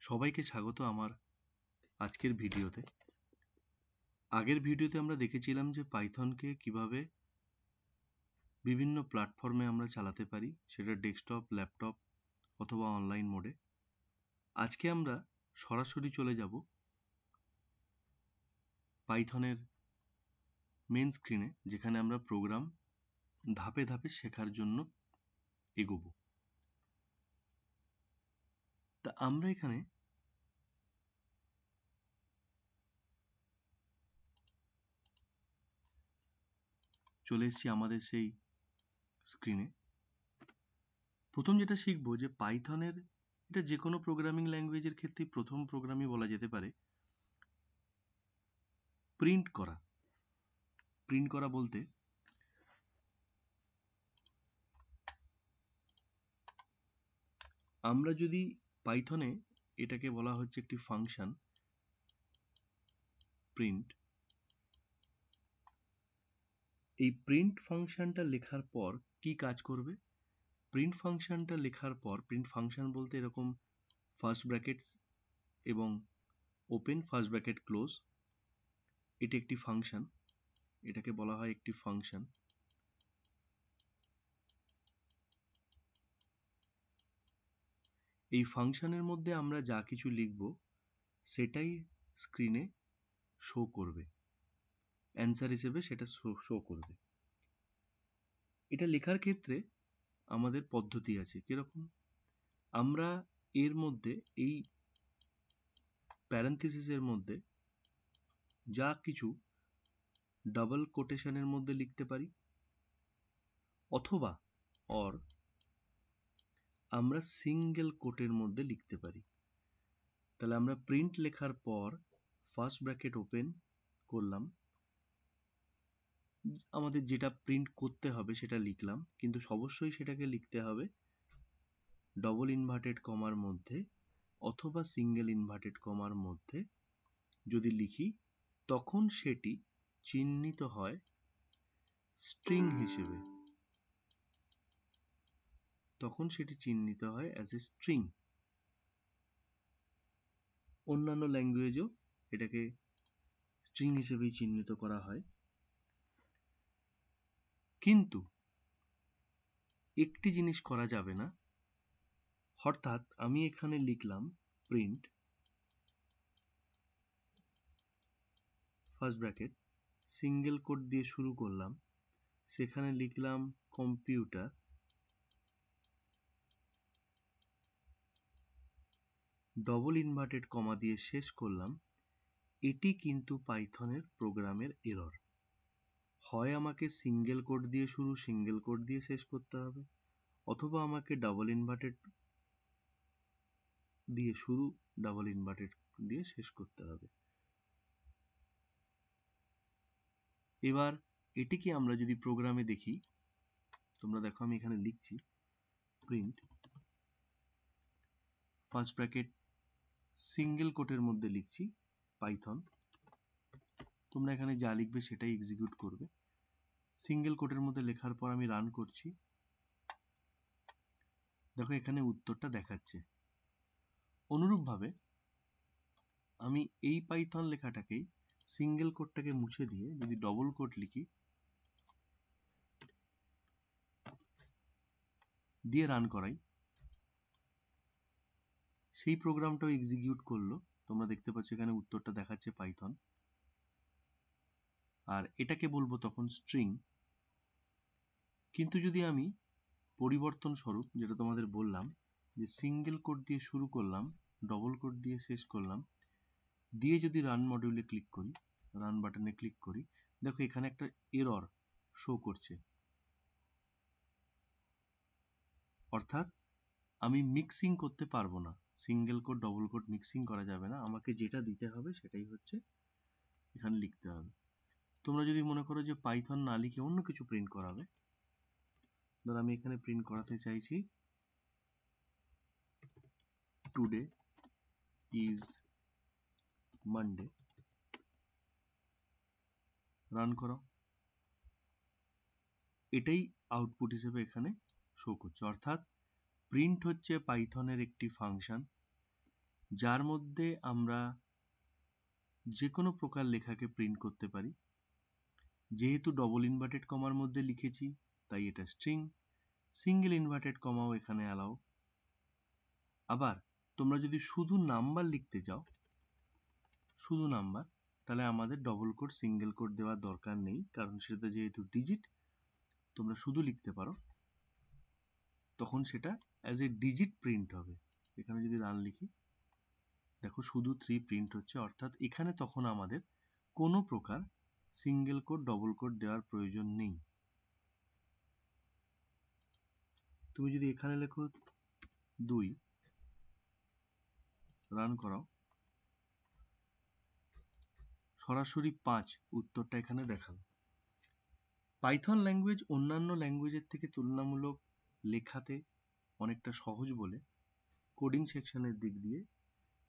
সবাইকে স্বাগত আমার আজকের ভিডিওতে। আগের ভিডিওতে আমরা দেখেছিলাম যে পাইথনকে কিভাবে বিভিন্ন প্ল্যাটফর্মে আমরা চালাতে পারি, সেটা ডেস্কটপ, ল্যাপটপ অথবা অনলাইন মোডে। আজকে আমরা সরাসরি চলে যাব পাইথনের মেন স্ক্রিনে, যেখানে আমরা প্রোগ্রাম ধাপে ধাপে শেখার জন্য এগোবো। তা আমরা এখানে চলে এসেছি আমাদের সেই স্ক্রিনে। প্রথম যেটা শিখবো যে পাইথনের, এটা যে কোনো প্রোগ্রামিং ল্যাঙ্গুয়েজের ক্ষেত্রে প্রথম প্রোগ্রামই বলা যেতে পারে, প্রিন্ট করা। প্রিন্ট করা বলতে আমরা যদি পাইথনে, এটাকে বলা হচ্ছে একটি ফাংশন প্রিন্ট। এই প্রিন্ট ফাংশনটা লেখার পর কি কাজ করবে? প্রিন্ট ফাংশনটা লেখার পর, প্রিন্ট ফাংশন বলতে এরকম ফার্স্ট ব্র্যাকেটস এবং ওপেন ফার্স্ট ব্র্যাকেট ক্লোজ, এটা একটি ফাংশন, এটাকে বলা হয় একটি ফাংশন। এই ফাংশনের মধ্যে আমরা যা কিছু লিখব সেটাই স্ক্রিনে শো করবে, অ্যান্সার হিসেবে সেটা শো করবে। এটা লেখার ক্ষেত্রে আমাদের পদ্ধতি আছে। কিরকম? আমরা এর মধ্যে, এই প্যারেনথেসিসের মধ্যে যা কিছু ডাবল কোটেশনের মধ্যে লিখতে পারি, অথবা আমরা সিঙ্গেল কোটের মধ্যে লিখতে পারি। তাহলে আমরা প্রিন্ট লেখার পর ফার্স্ট ব্র্যাকেট ওপেন করলাম, আমাদের যেটা প্রিন্ট করতে হবে সেটা লিখলাম, কিন্তু অবশ্যই সেটাকে লিখতে হবে ডবল ইনভার্টেড কমার মধ্যে অথবা সিঙ্গেল ইনভার্টেড কমার মধ্যে। যদি লিখি তখন সেটি চিহ্নিত হয় স্ট্রিং হিসেবে, তখন সেটি চিহ্নিত হয় অ্যাজ এ স্ট্রিং। অন্যান্য ল্যাঙ্গুয়েজেও এটাকে স্ট্রিং হিসেবেই চিহ্নিত করা হয়। কিন্তু একটি জিনিস করা যাবে না, অর্থাৎ আমি এখানে লিখলাম print first bracket, single quote দিয়ে শুরু করলাম, সেখানে লিখলাম কম্পিউটার, ডবল ইনভার্টেড কমা দিয়ে শেষ করলাম। এটি কিন্তু পাইথনের প্রোগ্রামের এরর। হয় আমাকে সিঙ্গেল কোট দিয়ে শুরু, সিঙ্গেল কোট দিয়ে শেষ করতে হবে, অথবা আমাকে ডাবল ইনভার্টেড দিয়ে শুরু, ডাবল ইনভার্টেড দিয়ে শেষ করতে হবে। এবার এটিকে আমরা যদি প্রোগ্রামে দেখি, তোমরা দেখো আমি এখানে লিখছি প্রিন্ট ফার্স্ট ব্র্যাকেট সিঙ্গেল কোটের মধ্যে লিখছি পাইথন। তোমরা এখানে যা লিখবে সেটাই এক্সিকিউট করবে। সিঙ্গেল কোটের মধ্যে লেখার পর আমি রান করছি, দেখো এখানে উত্তরটা দেখাচ্ছে। অনুরূপভাবে আমি এই পাইথন লেখাটাকেই, সিঙ্গেল কোটটাকে মুছে দিয়ে যদি ডবল কোট লিখি, দিয়ে রান করাই, সেই প্রোগ্রামটাও এক্সিকিউট করলো। তোমরা দেখতে পাচ্ছ এখানে উত্তরটা দেখাচ্ছে পাইথন, আর এটাকে বলবো তখন স্ট্রিং। কিন্তু যদি আমি পরিবর্তন স্বরূপ, যেটা তোমাদের বললাম, যে সিঙ্গেল কোট দিয়ে শুরু করলাম, ডবল কোট দিয়ে শেষ করলাম, দিয়ে যদি রান মডিউলে ক্লিক করি, রান বাটনে ক্লিক করি, দেখো এখানে একটা এরর শো করছে। অর্থাৎ আমি মিক্সিং করতে পারবো না, single quote double quote mixing করা যাবে না, আমাকে যেটা দিতে হবে সেটাই হচ্ছে এখানে লিখতে হবে। তোমরা যদি মনে করো যে পাইথন না লিখে অন্য কিছু প্রিন্ট করাবে, ধর আমি এখানে প্রিন্ট করাতে চাইছি টুডে ইজ মানডে, রান করো, এটাই আউটপুট হিসেবে এখানে শো করছে। অর্থাৎ প্রিন্ট হচ্ছে পাইথনের একটি ফাংশন, যার মধ্যে আমরা যে কোনো প্রকার লেখাকে প্রিন্ট করতে পারি। যেহেতু ডবল ইনভার্টেড কমার মধ্যে লিখেছি তাই এটা স্ট্রিং, সিঙ্গেল ইনভার্টেড কমাও এখানে অ্যালাউ। আবার তোমরা যদি শুধু নাম্বার লিখতে চাও, শুধু নাম্বার, তাহলে আমাদের ডবল কোট সিঙ্গেল কোট দেওয়ার দরকার নেই, কারণ সেটা যেহেতু ডিজিট তোমরা শুধু লিখতে পারো, তখন সেটা অ্যাজ এ ডিজিট প্রিন্ট হবে। এখানে যদি রান লিখি, দেখো শুধু 3 প্রিন্ট হচ্ছে, অর্থাৎ এখানে তখন আমাদের কোনো প্রকার সিঙ্গেল কোট ডবল কোট দেওয়ার প্রয়োজন নেই। তুমি যদি এখানে লেখো 2, রান করাও, সরাসরি 5 উত্তরটা এখানে দেখালো। পাইথন ল্যাঙ্গুয়েজ অন্যান্য ল্যাঙ্গুয়েজের থেকে তুলনামূলক লেখাতে অনেকটা সহজ বলে কোডিং সেকশনের দিক দিয়ে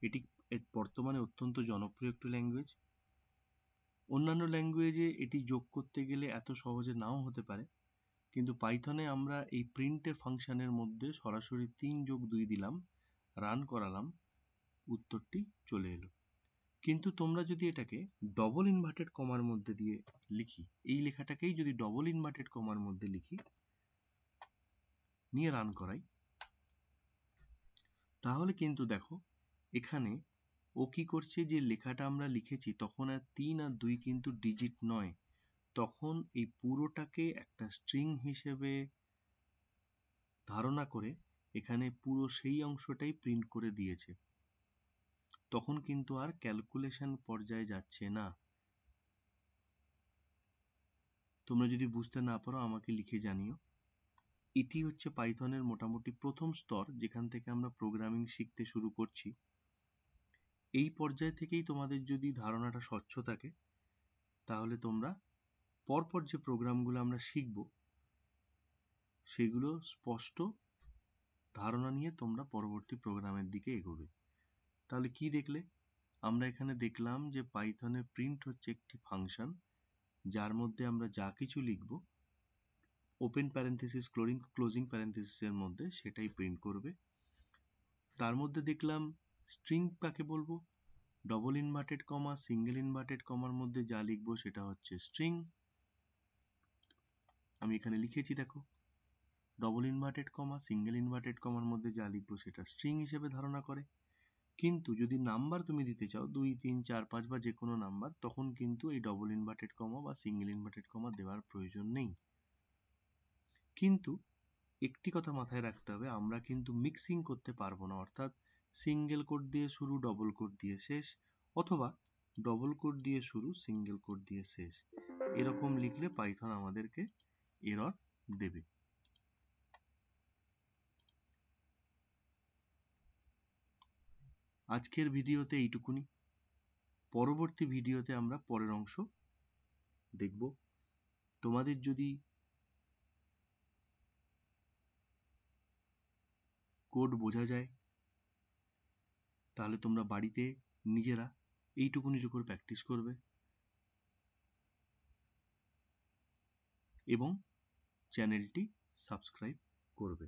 এটি বর্তমানে অত্যন্ত জনপ্রিয় একটি ল্যাঙ্গুয়েজ। অন্যান্য ল্যাঙ্গুয়েজে এটি যোগ করতে গেলে এত সহজে নাও হতে পারে, কিন্তু পাইথনে আমরা এই প্রিন্টের ফাংশনের মধ্যে সরাসরি 3+2 দিলাম, রান করালাম, উত্তরটি চলে এলো। কিন্তু তোমরা যদি এটাকে ডবল ইনভার্টেড কমার মধ্যে দিয়ে লিখি, এই লেখাটাকেই যদি ডবল ইনভার্টেড কমার মধ্যে লিখি, নিয়ে রান করাই, তাহলে কিন্তু দেখো এখানে ও কি করছে, যে লেখাটা আমরা লিখেছি তখন আর 3 আর 2 কিন্তু ডিজিট নয়, তখন এই পুরোটাকে একটা স্ট্রিং হিসেবে ধারণা করে এখানে পুরো সেই অংশটাই প্রিন্ট করে দিয়েছে। তখন কিন্তু আর ক্যালকুলেশন পর্যায়ে যাচ্ছে না। তোমরা যদি বুঝতে না পারো আমাকে লিখে জানিও। এটি হচ্ছে পাইথনের মোটামুটি প্রথম স্তর, যেখান থেকে আমরা প্রোগ্রামিং শিখতে শুরু করছি। এই পর্যায় থেকেই তোমাদের যদি ধারণাটা স্বচ্ছ থাকে, তাহলে তোমরা পরপর যে প্রোগ্রামগুলো আমরা শিখব সেগুলো স্পষ্ট ধারণা নিয়ে তোমরা পরবর্তী প্রোগ্রামের দিকে এগোবে। তাহলে কি দেখলে? আমরা এখানে দেখলাম যে পাইথনে প্রিন্ট হচ্ছে একটি ফাংশন, যার মধ্যে আমরা যা কিছু লিখব ওপেন প্যারেন্থেসিস ক্লোজিং প্যারেন্থেসিসের মধ্যে সেটাই প্রিন্ট করবে। তার মধ্যে দেখলাম স্ট্রিং কাকে বলবো, double inverted comma single inverted কমার মধ্যে যা লিখবো সেটা হচ্ছে স্ট্রিং। আমি এখানে লিখেছি দেখো, double inverted comma single inverted কমার মধ্যে যা লিখবো সেটা স্ট্রিং হিসেবে ধারণা করে। কিন্তু যদি নাম্বার তুমি দিতে চাও 2, 3, 4, 5 বা যে কোনো নাম্বার, তখন কিন্তু এই ডবল ইনভার্টেড কমা বা সিঙ্গেল ইনভার্টেড কমা দেওয়ার প্রয়োজন নেই। কিন্তু একটি কথা মাথায় রাখতে হবে, আমরা কিন্তু মিক্সিং করতে পারবো না, অর্থাৎ সিঙ্গেল কোট দিয়ে শুরু ডবল কোট দিয়ে শেষ, অথবা ডবল কোট দিয়ে শুরু সিঙ্গেল কোট দিয়ে শেষ, এরকম লিখলে পাইথন আমাদেরকে এরর দেবে। আজকের ভিডিওতে এইটুকুনি। পরবর্তী ভিডিওতে আমরা পরের অংশ দেখব। তোমাদের যদি কোড বোঝা যায়, তাহলে তোমরা বাড়িতে নিজেরা এইটুকুনির উপর প্র্যাকটিস করবে এবং চ্যানেলটি সাবস্ক্রাইব করবে।